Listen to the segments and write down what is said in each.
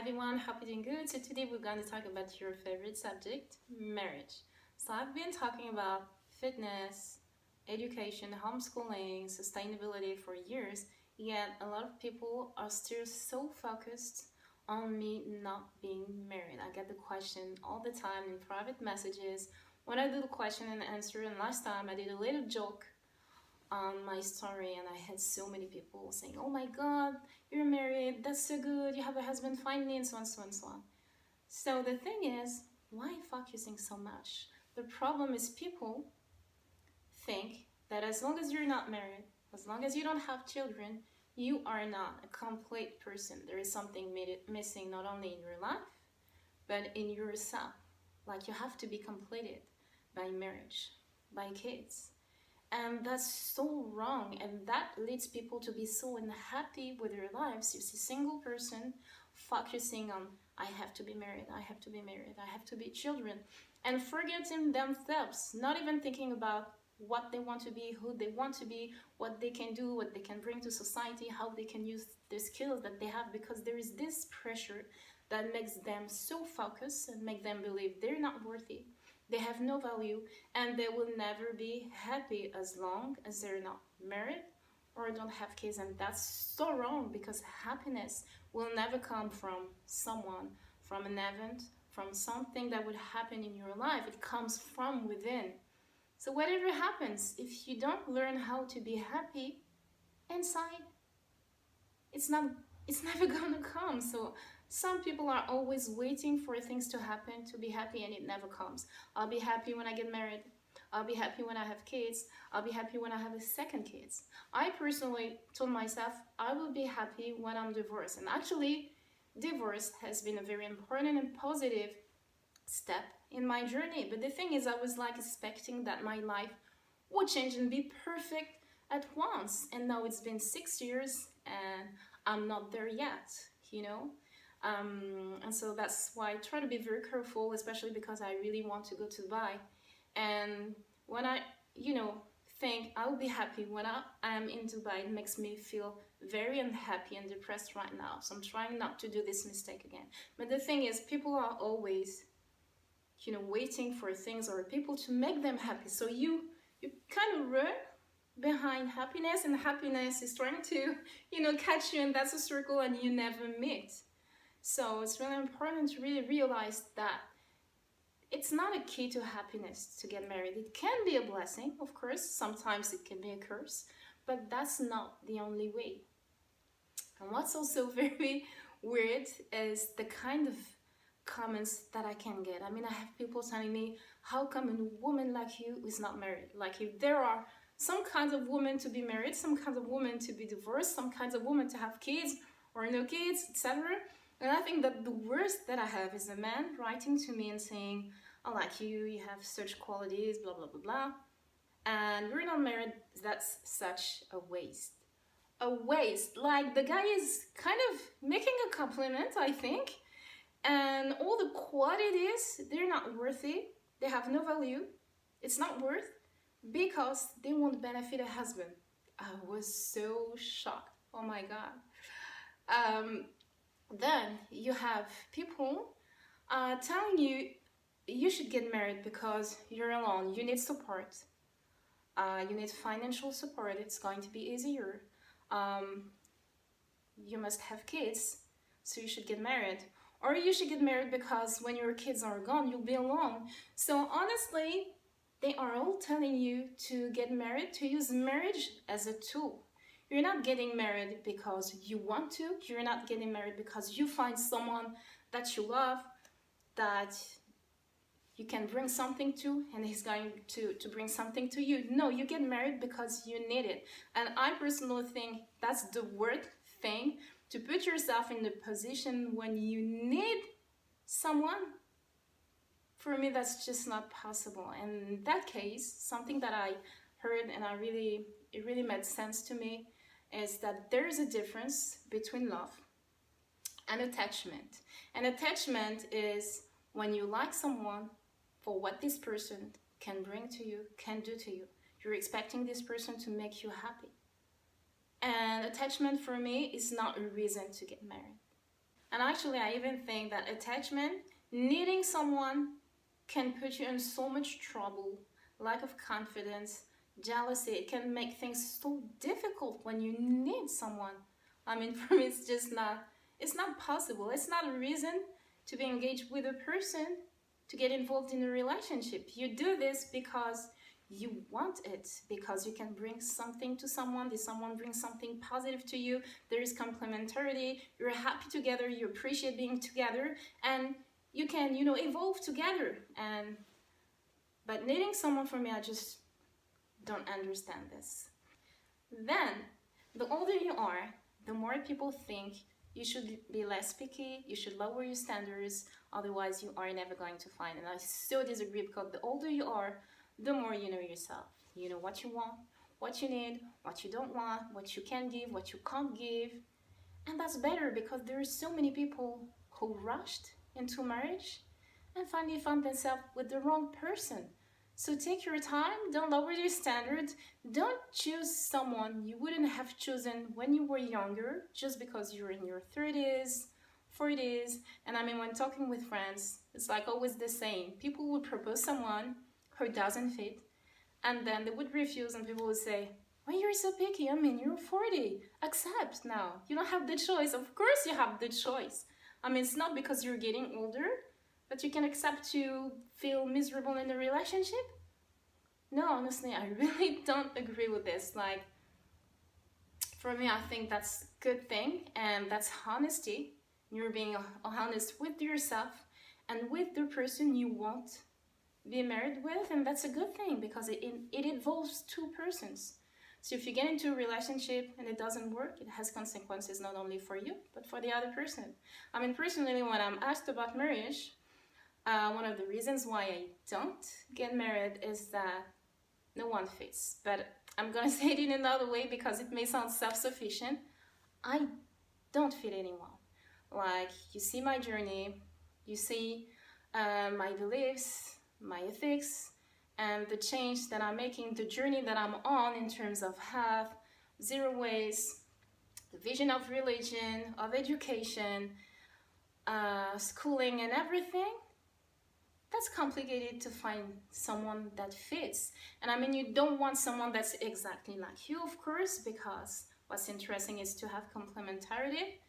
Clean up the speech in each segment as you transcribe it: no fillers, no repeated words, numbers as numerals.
everyone, hope you're doing good. So today we're going to talk about your favorite subject, marriage. So I've been talking about fitness, education, homeschooling, sustainability for years, yet a lot of people are still so focused on me not being married. I get the question all the time in private messages when I do the question and answer, and last time I did a little joke on my story and I had so many people saying, "Oh my god, you're married, that's so good, you have a husband finally," and so on, so on, so on. So the thing is, why focusing so much? The problem is people think that as long as you're not married, as long as you don't have children, you are not a complete person. There is something missing not only in your life, but in yourself. Like you have to be completed by marriage, by kids. And that's so wrong, and that leads people to be so unhappy with their lives. You see single person focusing on, I have to be married, I have to be married, I have to be children, and forgetting themselves, not even thinking about what they want to be, who they want to be, what they can do, what they can bring to society, how they can use the skills that they have, because there is this pressure that makes them so focused and make them believe they're not worthy, they have no value, and they will never be happy as long as they're not married or don't have kids. And that's so wrong, because happiness will never come from someone, from an event, from something that would happen in your life. It comes from within. So whatever happens, if you don't learn how to be happy inside, it's never gonna come. So some people are always waiting for things to happen to be happy, and it never comes. I'll be happy when I get married, I'll be happy when I have kids, I'll be happy when I have a second kids. I personally told myself I will be happy when I'm divorced, and actually divorce has been a very important and positive step in my journey. But the thing is, I was like expecting that my life would change and be perfect at once, and now it's been 6 years and I'm not there yet, you know. And so that's why I try to be very careful, especially because I really want to go to Dubai. And when I, think I'll be happy when I am in Dubai, it makes me feel very unhappy and depressed right now. So I'm trying not to do this mistake again. But the thing is, people are always, waiting for things or people to make them happy. So you kind of run behind happiness, and happiness is trying to, catch you, and that's a circle and you never meet. So it's really important to really realize that it's not a key to happiness to get married. It can be a blessing, of course. Sometimes it can be a curse, but that's not the only way. And what's also very weird is the kind of comments that I can get. I mean, I have people telling me, how come a woman like you is not married? Like, if there are some kinds of women to be married, some kinds of women to be divorced, some kinds of women to have kids or no kids, etc. And I think that the worst that I have is a man writing to me and saying, I like you, you have such qualities, blah, blah, blah, blah, and you're not married. That's such a waste. A waste. Like, the guy is kind of making a compliment, I think, and all the qualities, they're not worthy, they have no value, it's not worth, because they won't benefit a husband. I was so shocked. Oh my god. Then you have people telling you you should get married because you're alone, you need support, you need financial support, it's going to be easier, you must have kids, so you should get married, or you should get married because when your kids are gone, you'll be alone. So honestly, they are all telling you to get married, to use marriage as a tool. You're not getting married because you want to. You're not getting married because you find someone that you love, that you can bring something to, and he's going to bring something to you. No, you get married because you need it. And I personally think that's the worst thing, to put yourself in the position when you need someone. For me, that's just not possible. And in that case, something that I heard and it really made sense to me is that there is a difference between love and attachment. And attachment is when you like someone for what this person can bring to you, can do to you. You're expecting this person to make you happy. And attachment for me is not a reason to get married. And actually, I even think that attachment, needing someone, can put you in so much trouble, lack of confidence, jealousy. It can make things so difficult when you need someone. I mean, for me, it's not possible. It's not a reason to be engaged with a person, to get involved in a relationship. You do this because you want it, because you can bring something to someone, did someone bring something positive to you, there is complementarity, you're happy together, you appreciate being together, and you can, evolve together. And but needing someone, for me, I just don't understand this. Then the older you are, the more people think you should be less picky, you should lower your standards, otherwise you are never going to find. And I so disagree, because the older you are, the more you know yourself. You know what you want, what you need, what you don't want, what you can give, what you can't give. And that's better, because there are so many people who rushed into marriage and finally found themselves with the wrong person. So take your time, don't lower your standards, don't choose someone you wouldn't have chosen when you were younger just because you're in your 30s, 40s. And I mean, when talking with friends, it's like always the same. People would propose someone who doesn't fit, and then they would refuse, and people would say, why you're so picky? I mean, you're 40. Accept now. You don't have the choice. Of course you have the choice. I mean, it's not because you're getting older, but you can accept to feel miserable in a relationship? No, honestly, I really don't agree with this. Like, for me, I think that's a good thing, and that's honesty. You're being honest with yourself and with the person you want to be married with, and that's a good thing, because it involves two persons. So if you get into a relationship and it doesn't work, it has consequences not only for you, but for the other person. I mean, personally, when I'm asked about marriage, one of the reasons why I don't get married is that no one fits. But I'm gonna say it in another way, because it may sound self-sufficient. I don't fit anyone. Like, you see my journey, you see my beliefs, my ethics, and the change that I'm making, the journey that I'm on in terms of health, zero waste, the vision of religion, of education, schooling, and everything. That's complicated to find someone that fits. And I mean, you don't want someone that's exactly like you, of course, because what's interesting is to have complementarity.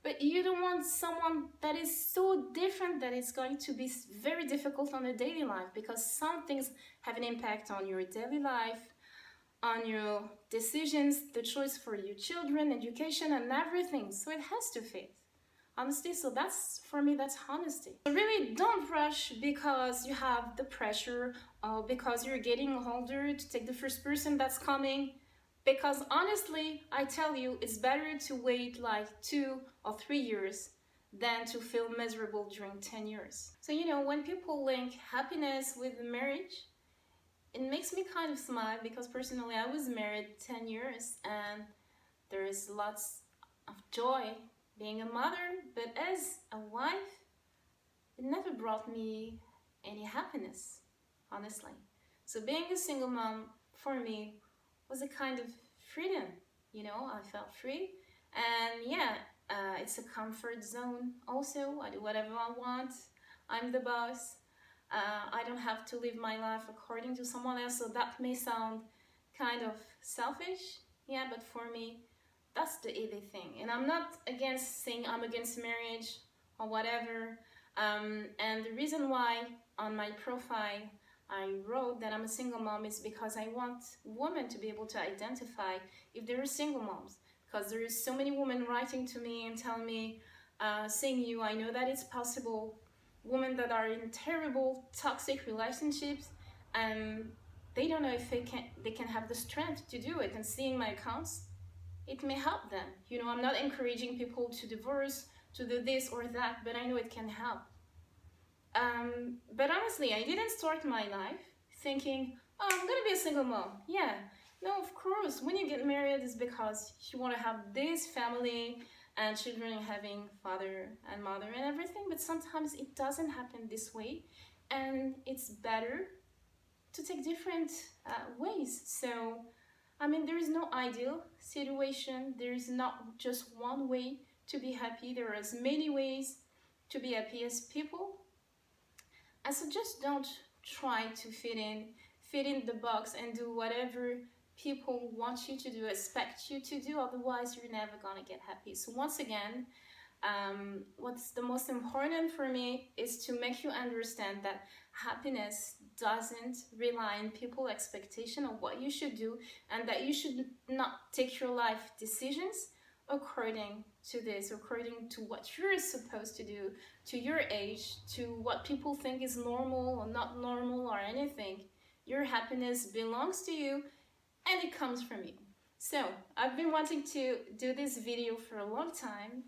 But you don't want someone that is so different that it's going to be very difficult on a daily life, because some things have an impact on your daily life, on your decisions, the choice for your children, education, and everything. So it has to fit. Honestly, so that's, for me, that's honesty. So really, don't rush because you have the pressure, because you're getting older, to take the first person that's coming. Because honestly, I tell you, it's better to wait like 2 or 3 years than to feel miserable during 10 years. So, when people link happiness with marriage, it makes me kind of smile, because personally I was married 10 years and there is lots of joy being a mother, but as a wife, it never brought me any happiness, honestly. So being a single mom, for me, was a kind of freedom. I felt free, and yeah, it's a comfort zone also. I do whatever I want. I'm the boss. I don't have to live my life according to someone else, so that may sound kind of selfish, yeah, but for me, that's the easy thing. And I'm not against saying I'm against marriage or whatever. And the reason why on my profile I wrote that I'm a single mom is because I want women to be able to identify if they're single moms. Because there is so many women writing to me and telling me, seeing you, I know that it's possible. Women that are in terrible, toxic relationships, and they don't know if they can have the strength to do it. And seeing my accounts, it may help them. I'm not encouraging people to divorce, to do this or that, but I know it can help. But honestly, I didn't start my life thinking, oh, I'm gonna be a single mom. Yeah, no, of course, when you get married, it's because you want to have this family and children, having father and mother and everything, but sometimes it doesn't happen this way, and it's better to take different ways. So, I mean, there is no ideal situation, there is not just one way to be happy. There are as many ways to be happy as people. And so just don't try to fit in the box and do whatever people want you to do, expect you to do, otherwise you're never gonna get happy. So once again, what's the most important for me is to make you understand that happiness doesn't rely on people's expectation of what you should do, and that you should not take your life decisions according to this, according to what you're supposed to do, to your age, to what people think is normal or not normal or anything. Your happiness belongs to you and it comes from you. So I've been wanting to do this video for a long time.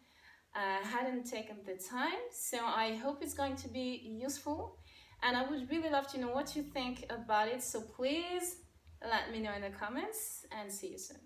Hadn't taken the time, so I hope it's going to be useful, and I would really love to know what you think about it. So please let me know in the comments, and see you soon.